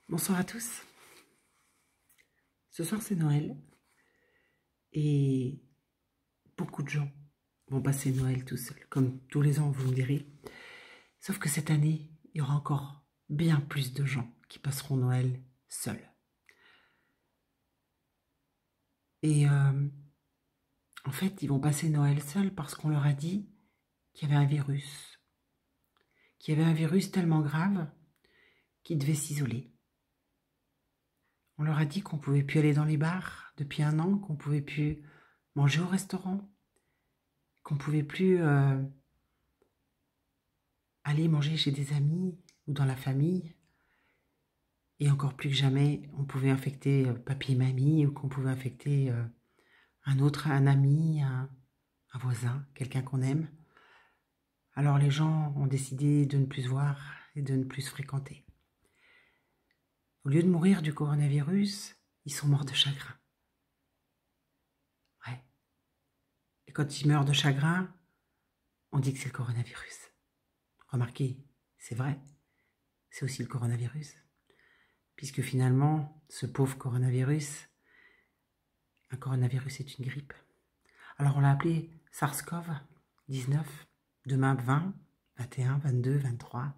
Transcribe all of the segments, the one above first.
Bonsoir à tous. Ce soir c'est Noël et beaucoup de gens vont passer Noël tout seuls, comme tous les ans vous me direz. Sauf que cette année, il y aura encore bien plus de gens qui passeront Noël seuls. Et en fait, ils vont passer Noël seuls parce qu'on leur a dit qu'il y avait un virus. Qu'il y avait un virus tellement grave qu'ils devaient s'isoler. On leur a dit qu'on ne pouvait plus aller dans les bars depuis 1 an, qu'on ne pouvait plus manger au restaurant, qu'on ne pouvait plus aller manger chez des amis ou dans la famille. Et encore plus que jamais, on pouvait infecter papy et mamie ou qu'on pouvait infecter un ami, un voisin, quelqu'un qu'on aime. Alors les gens ont décidé de ne plus se voir et de ne plus se fréquenter. Au lieu de mourir du coronavirus, ils sont morts de chagrin. Ouais. Et quand ils meurent de chagrin, on dit que c'est le coronavirus. Remarquez, c'est vrai, c'est aussi le coronavirus. Puisque finalement, ce pauvre coronavirus, un coronavirus est une grippe. Alors on l'a appelé SARS-CoV-19, demain 20, 21, 22, 23.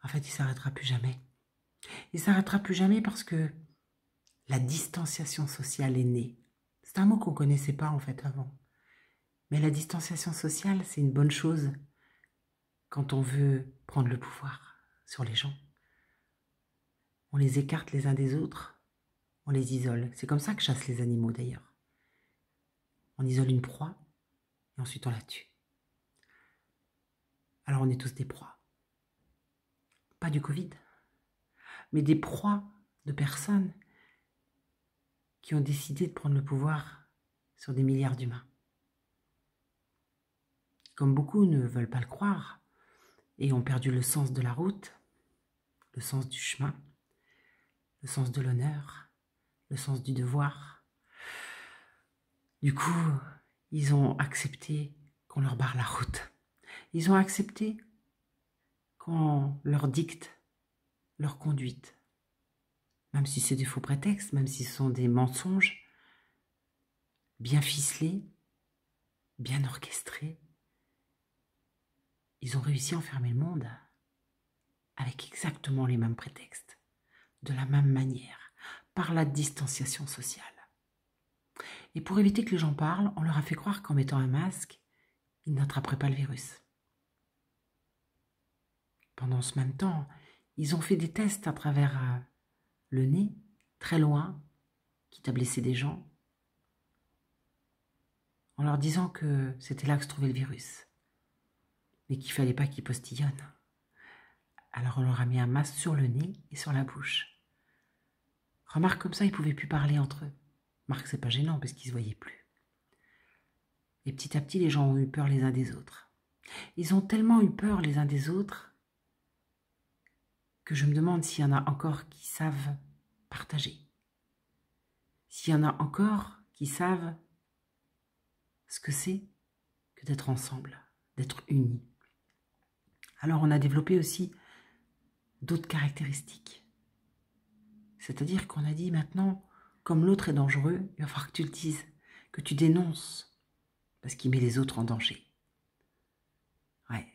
En fait, il ne s'arrêtera plus jamais. Il ne s'arrêtera plus jamais parce que la distanciation sociale est née. C'est un mot qu'on ne connaissait pas en fait avant. Mais la distanciation sociale, c'est une bonne chose quand on veut prendre le pouvoir sur les gens. On les écarte les uns des autres, on les isole. C'est comme ça que chassent les animaux d'ailleurs. On isole une proie et ensuite on la tue. Alors on est tous des proies. Pas du Covid, mais des proies de personnes qui ont décidé de prendre le pouvoir sur des milliards d'humains. Comme beaucoup ne veulent pas le croire et ont perdu le sens de la route, le sens du chemin, le sens de l'honneur, le sens du devoir. Du coup, ils ont accepté qu'on leur barre la route. Ils ont accepté qu'on leur dicte leur conduite. Même si c'est des faux prétextes, même si ce sont des mensonges bien ficelés, bien orchestrés, ils ont réussi à enfermer le monde avec exactement les mêmes prétextes, de la même manière, par la distanciation sociale. Et pour éviter que les gens parlent, on leur a fait croire qu'en mettant un masque, ils n'attraperaient pas le virus. Pendant ce même temps, ils ont fait des tests à travers le nez, très loin, quitte à blesser des gens, en leur disant que c'était là que se trouvait le virus, mais qu'il ne fallait pas qu'ils postillonnent. Alors on leur a mis un masque sur le nez et sur la bouche. Remarque, comme ça, ils ne pouvaient plus parler entre eux. Remarque, c'est pas gênant parce qu'ils ne se voyaient plus. Et petit à petit, les gens ont eu peur les uns des autres. Ils ont tellement eu peur les uns des autres que je me demande s'il y en a encore qui savent partager. S'il y en a encore qui savent ce que c'est que d'être ensemble, d'être unis. Alors on a développé aussi d'autres caractéristiques. C'est-à-dire qu'on a dit maintenant, comme l'autre est dangereux, il va falloir que tu le dises, que tu dénonces, parce qu'il met les autres en danger. Ouais.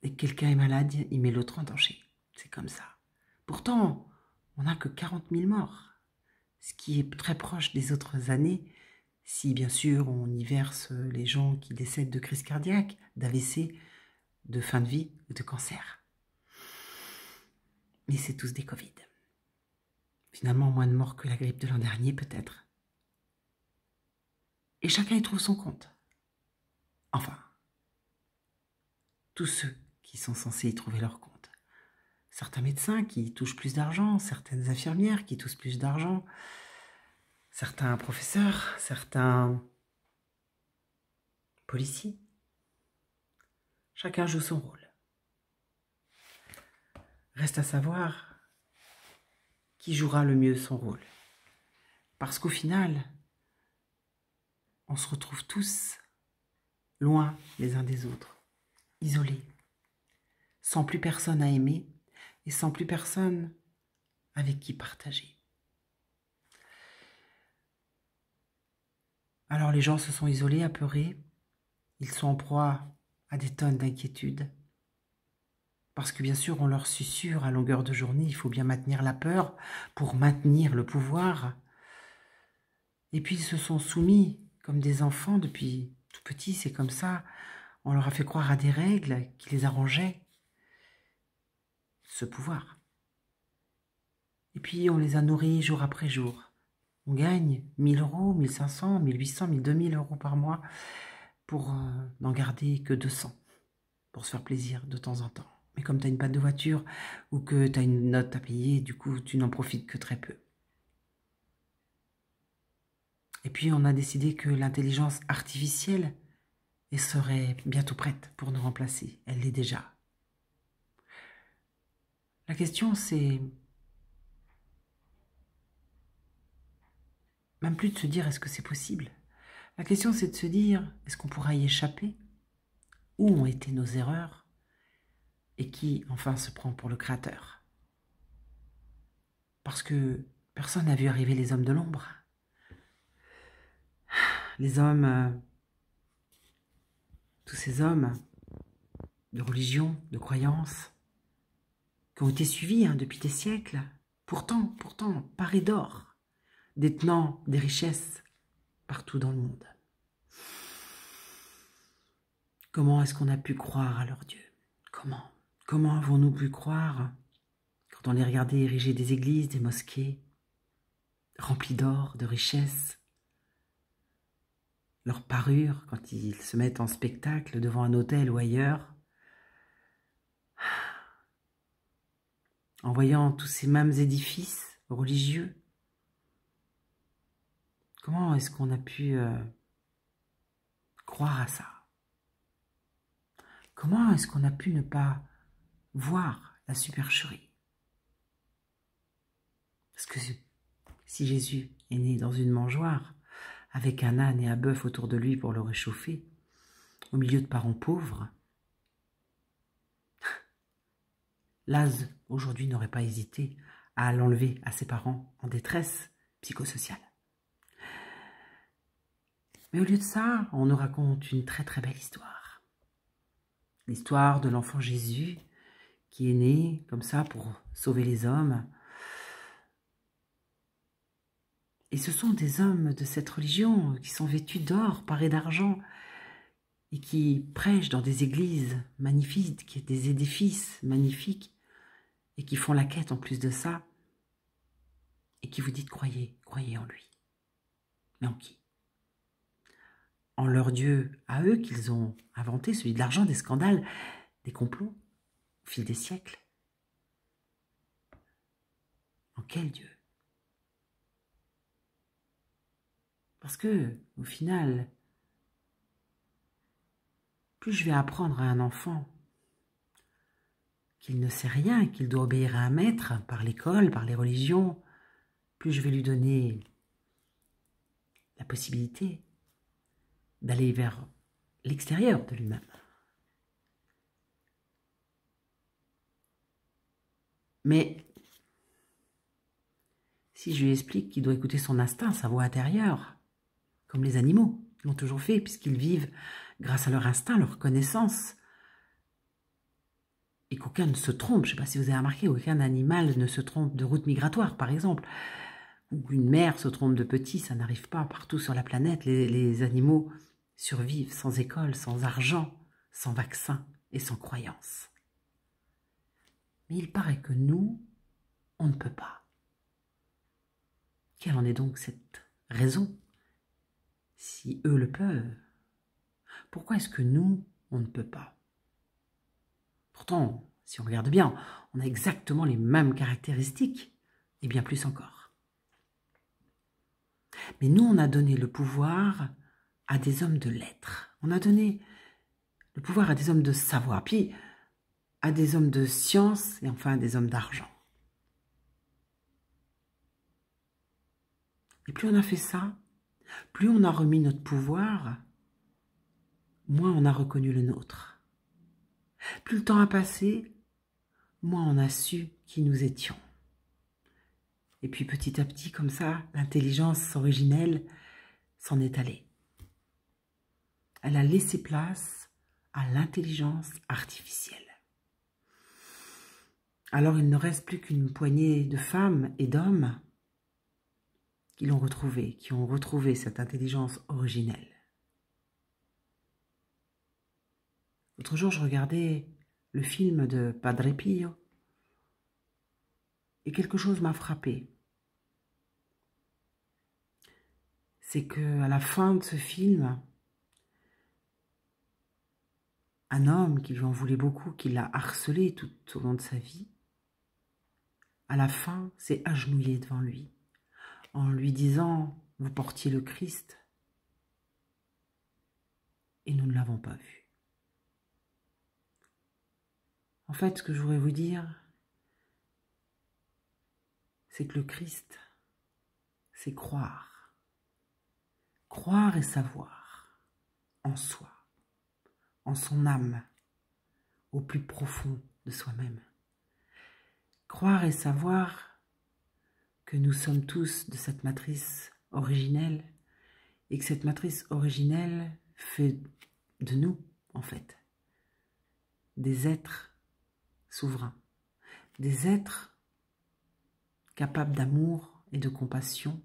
Dès que quelqu'un est malade, il met l'autre en danger. C'est comme ça. Pourtant, on n'a que 40 000 morts, ce qui est très proche des autres années, si bien sûr on y verse les gens qui décèdent de crise cardiaque, d'AVC, de fin de vie ou de cancer. Mais c'est tous des Covid. Finalement, moins de morts que la grippe de l'an dernier, peut-être. Et chacun y trouve son compte. Enfin, tous ceux qui sont censés y trouver leur compte. Certains médecins qui touchent plus d'argent, certaines infirmières qui touchent plus d'argent, certains professeurs, certains policiers. Chacun joue son rôle. Reste à savoir qui jouera le mieux son rôle. Parce qu'au final, on se retrouve tous loin les uns des autres, isolés, sans plus personne à aimer et sans plus personne avec qui partager. Alors les gens se sont isolés, apeurés, ils sont en proie à des tonnes d'inquiétudes. Parce que bien sûr, on leur susurre à longueur de journée, il faut bien maintenir la peur pour maintenir le pouvoir. Et puis ils se sont soumis comme des enfants depuis tout petits, c'est comme ça. On leur a fait croire à des règles qui les arrangeaient, ce pouvoir. Et puis on les a nourris jour après jour. On gagne 1000 euros, 1500, 1800, 2000 euros par mois pour n'en garder que 200, pour se faire plaisir de temps en temps. Mais comme tu as une panne de voiture ou que tu as une note à payer, du coup tu n'en profites que très peu. Et puis on a décidé que l'intelligence artificielle serait bientôt prête pour nous remplacer. Elle l'est déjà. La question c'est même plus de se dire est-ce que c'est possible. La question c'est de se dire est-ce qu'on pourra y échapper? Où ont été nos erreurs? Et qui enfin se prend pour le créateur? Parce que personne n'a vu arriver les hommes de l'ombre. Les hommes, tous ces hommes de religion, de croyance, qui ont été suivis depuis des siècles, pourtant, parés d'or, détenant des richesses partout dans le monde. Comment est-ce qu'on a pu croire à leur Dieu? Comment avons-nous pu croire quand on les regardait ériger des églises, des mosquées, remplies d'or, de richesses, leur parure quand ils se mettent en spectacle devant un hôtel ou ailleurs, en voyant tous ces mêmes édifices religieux? Comment est-ce qu'on a pu croire à ça? Comment est-ce qu'on a pu ne pas voir la supercherie? Parce que si Jésus est né dans une mangeoire, avec un âne et un bœuf autour de lui pour le réchauffer, au milieu de parents pauvres, Laz, aujourd'hui, n'aurait pas hésité à l'enlever à ses parents en détresse psychosociale. Mais au lieu de ça, on nous raconte une très très belle histoire. L'histoire de l'enfant Jésus qui est né comme ça pour sauver les hommes. Et ce sont des hommes de cette religion qui sont vêtus d'or, parés d'argent, et qui prêchent dans des églises magnifiques, des édifices magnifiques, et qui font la quête en plus de ça, et qui vous disent croyez en lui. Mais en qui? En leur Dieu à eux qu'ils ont inventé, celui de l'argent, des scandales, des complots, au fil des siècles. En quel Dieu? Parce que, au final, plus je vais apprendre à un enfant qu'il ne sait rien, qu'il doit obéir à un maître par l'école, par les religions, plus je vais lui donner la possibilité d'aller vers l'extérieur de lui-même. Mais si je lui explique qu'il doit écouter son instinct, sa voix intérieure, comme les animaux l'ont toujours fait, puisqu'ils vivent grâce à leur instinct, leur connaissance, et qu'aucun ne se trompe, je ne sais pas si vous avez remarqué, aucun animal ne se trompe de route migratoire, par exemple, ou une mère se trompe de petit, ça n'arrive pas partout sur la planète, les animaux survivent sans école, sans argent, sans vaccin et sans croyance. Mais il paraît que nous, on ne peut pas. Quelle en est donc cette raison? Si eux le peuvent, pourquoi est-ce que nous, on ne peut pas? Pourtant, si on regarde bien, on a exactement les mêmes caractéristiques, et bien plus encore. Mais nous, on a donné le pouvoir à des hommes de lettres. On a donné le pouvoir à des hommes de savoir, puis à des hommes de science, et enfin à des hommes d'argent. Et plus on a fait ça, plus on a remis notre pouvoir, moins on a reconnu le nôtre. Plus le temps a passé, moins on a su qui nous étions. Et puis petit à petit, comme ça, l'intelligence originelle s'en est allée. Elle a laissé place à l'intelligence artificielle. Alors il ne reste plus qu'une poignée de femmes et d'hommes qui l'ont retrouvée, qui ont retrouvé cette intelligence originelle. L'autre jour, je regardais le film de Padre Pio et quelque chose m'a frappé. C'est qu'à la fin de ce film, un homme qui lui en voulait beaucoup, qui l'a harcelé tout au long de sa vie, à la fin s'est agenouillé devant lui, en lui disant « Vous portiez le Christ et nous ne l'avons pas vu. » En fait, ce que je voudrais vous dire, c'est que le Christ, c'est croire. Croire et savoir en soi, en son âme, au plus profond de soi-même. Croire et savoir que nous sommes tous de cette matrice originelle et que cette matrice originelle fait de nous, en fait, des êtres souverains, des êtres capables d'amour et de compassion,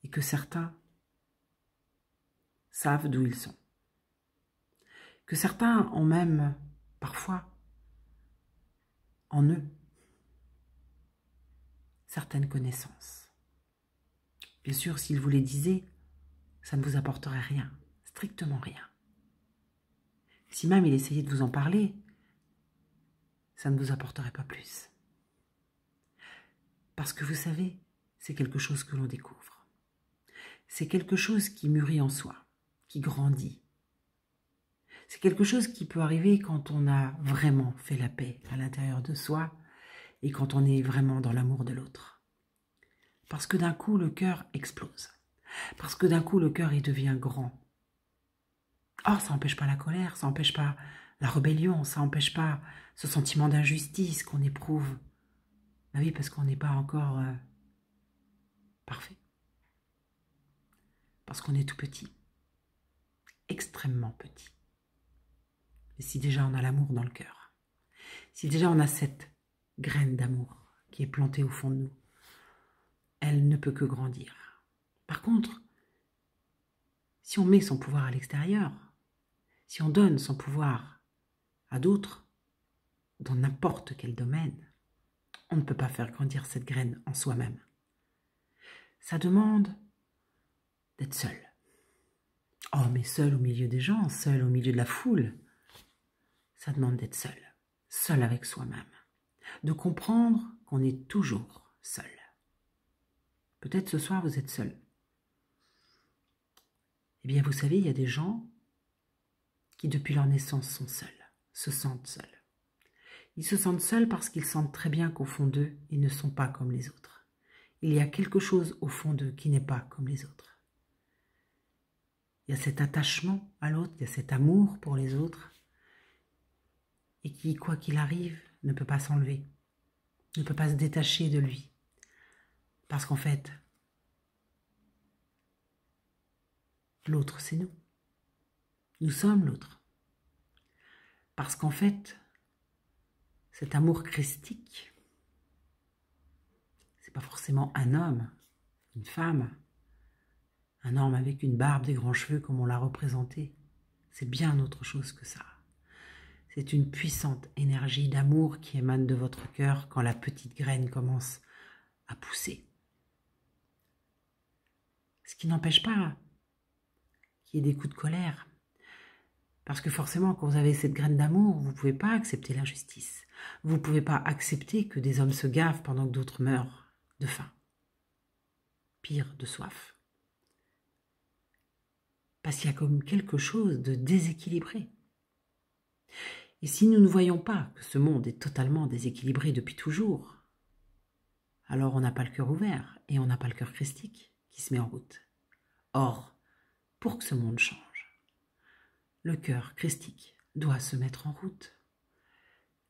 et que certains savent d'où ils sont. Que certains ont même, parfois, en eux, certaines connaissances. Bien sûr, s'ils vous les disaient, ça ne vous apporterait rien, strictement rien. Si même il essayait de vous en parler, ça ne vous apporterait pas plus. Parce que vous savez, c'est quelque chose que l'on découvre. C'est quelque chose qui mûrit en soi, qui grandit. C'est quelque chose qui peut arriver quand on a vraiment fait la paix à l'intérieur de soi et quand on est vraiment dans l'amour de l'autre. Parce que d'un coup, le cœur explose. Parce que d'un coup, le cœur, il devient grand. Oh, ça n'empêche pas la colère, ça n'empêche pas la rébellion, ça n'empêche pas ce sentiment d'injustice qu'on éprouve. Ben oui, parce qu'on n'est pas encore parfait. Parce qu'on est tout petit. Extrêmement petit. Et si déjà on a l'amour dans le cœur, si déjà on a cette graine d'amour qui est plantée au fond de nous, elle ne peut que grandir. Par contre, si on met son pouvoir à l'extérieur, si on donne son pouvoir à d'autres, dans n'importe quel domaine, on ne peut pas faire grandir cette graine en soi-même. Ça demande d'être seul. Oh, mais seul au milieu des gens, seul au milieu de la foule, ça demande d'être seul, seul avec soi-même, de comprendre qu'on est toujours seul. Peut-être ce soir vous êtes seul. Eh bien, vous savez, il y a des gens qui, depuis leur naissance, sont seuls, se sentent seuls. Ils se sentent seuls parce qu'ils sentent très bien qu'au fond d'eux, ils ne sont pas comme les autres. Il y a quelque chose au fond d'eux qui n'est pas comme les autres. Il y a cet attachement à l'autre, il y a cet amour pour les autres, et qui, quoi qu'il arrive, ne peut pas s'enlever, ne peut pas se détacher de lui. Parce qu'en fait, l'autre, c'est nous. Nous sommes l'autre. Parce qu'en fait, cet amour christique, c'est pas forcément un homme, une femme, un homme avec une barbe, des grands cheveux comme on l'a représenté. C'est bien autre chose que ça. C'est une puissante énergie d'amour qui émane de votre cœur quand la petite graine commence à pousser. Ce qui n'empêche pas qu'il y ait des coups de colère. Parce que forcément, quand vous avez cette graine d'amour, vous ne pouvez pas accepter l'injustice. Vous ne pouvez pas accepter que des hommes se gavent pendant que d'autres meurent de faim. Pire, de soif. Parce qu'il y a comme quelque chose de déséquilibré. Et si nous ne voyons pas que ce monde est totalement déséquilibré depuis toujours, alors on n'a pas le cœur ouvert et on n'a pas le cœur christique qui se met en route. Or, pour que ce monde change, le cœur christique doit se mettre en route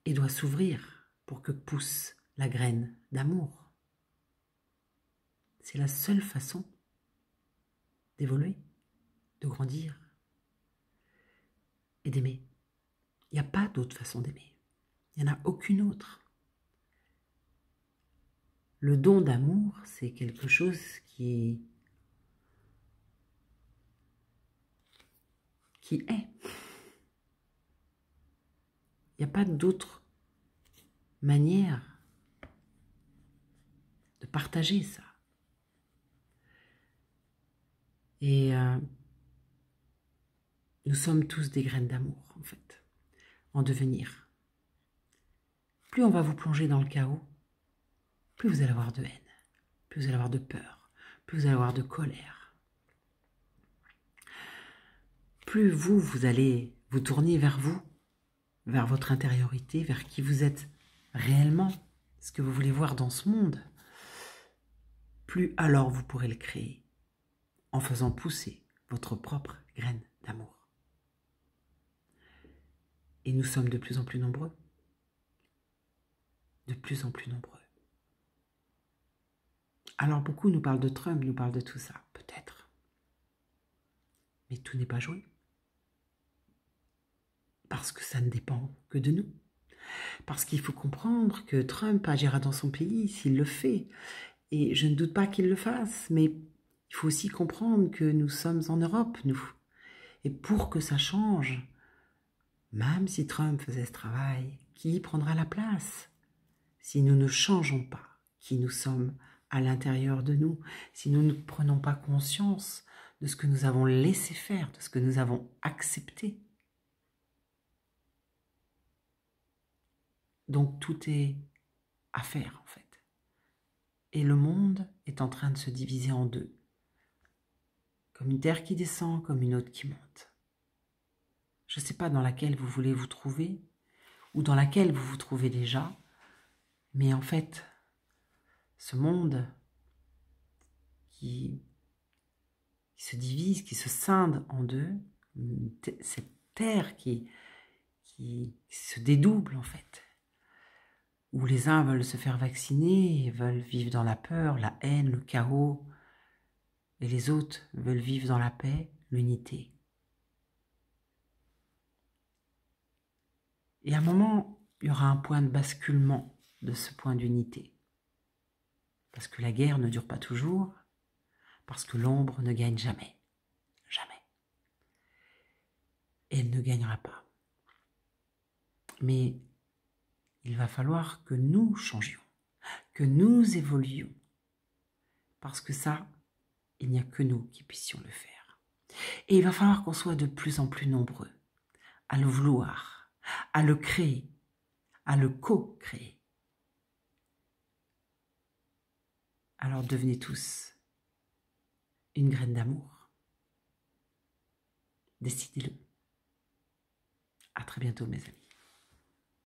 et doit s'ouvrir pour que pousse la graine d'amour. C'est la seule façon d'évoluer, de grandir et d'aimer. Il n'y a pas d'autre façon d'aimer. Il n'y en a aucune autre. Le don d'amour, c'est quelque chose qui est. Il n'y a pas d'autre manière de partager ça. Et nous sommes tous des graines d'amour, en fait, en devenir. Plus on va vous plonger dans le chaos, plus vous allez avoir de haine, plus vous allez avoir de peur, plus vous allez avoir de colère. Plus vous allez vous tourner vers vous, vers votre intériorité, vers qui vous êtes réellement, ce que vous voulez voir dans ce monde, plus alors vous pourrez le créer en faisant pousser votre propre graine d'amour. Et nous sommes de plus en plus nombreux. De plus en plus nombreux. Alors beaucoup nous parlent de Trump, nous parlent de tout ça, peut-être. Mais tout n'est pas joué. Parce que ça ne dépend que de nous. Parce qu'il faut comprendre que Trump agira dans son pays s'il le fait. Et je ne doute pas qu'il le fasse, mais il faut aussi comprendre que nous sommes en Europe, nous. Et pour que ça change, même si Trump faisait ce travail, qui prendra la place? Si nous ne changeons pas qui nous sommes à l'intérieur de nous, si nous ne prenons pas conscience de ce que nous avons laissé faire, de ce que nous avons accepté. Donc tout est à faire en fait. Et le monde est en train de se diviser en deux. Comme une terre qui descend, comme une autre qui monte. Je ne sais pas dans laquelle vous voulez vous trouver, ou dans laquelle vous vous trouvez déjà, mais en fait, ce monde qui se divise, qui se scinde en deux, cette terre qui se dédouble en fait, où les uns veulent se faire vacciner et veulent vivre dans la peur, la haine, le chaos, et les autres veulent vivre dans la paix, l'unité. Et à un moment, il y aura un point de basculement de ce point d'unité. Parce que la guerre ne dure pas toujours, parce que l'ombre ne gagne jamais. Jamais. Et elle ne gagnera pas. Mais il va falloir que nous changions, que nous évoluions. Parce que ça, il n'y a que nous qui puissions le faire. Et il va falloir qu'on soit de plus en plus nombreux à le vouloir, à le créer, à le co-créer. Alors devenez tous une graine d'amour. Décidez-le. À très bientôt mes amis.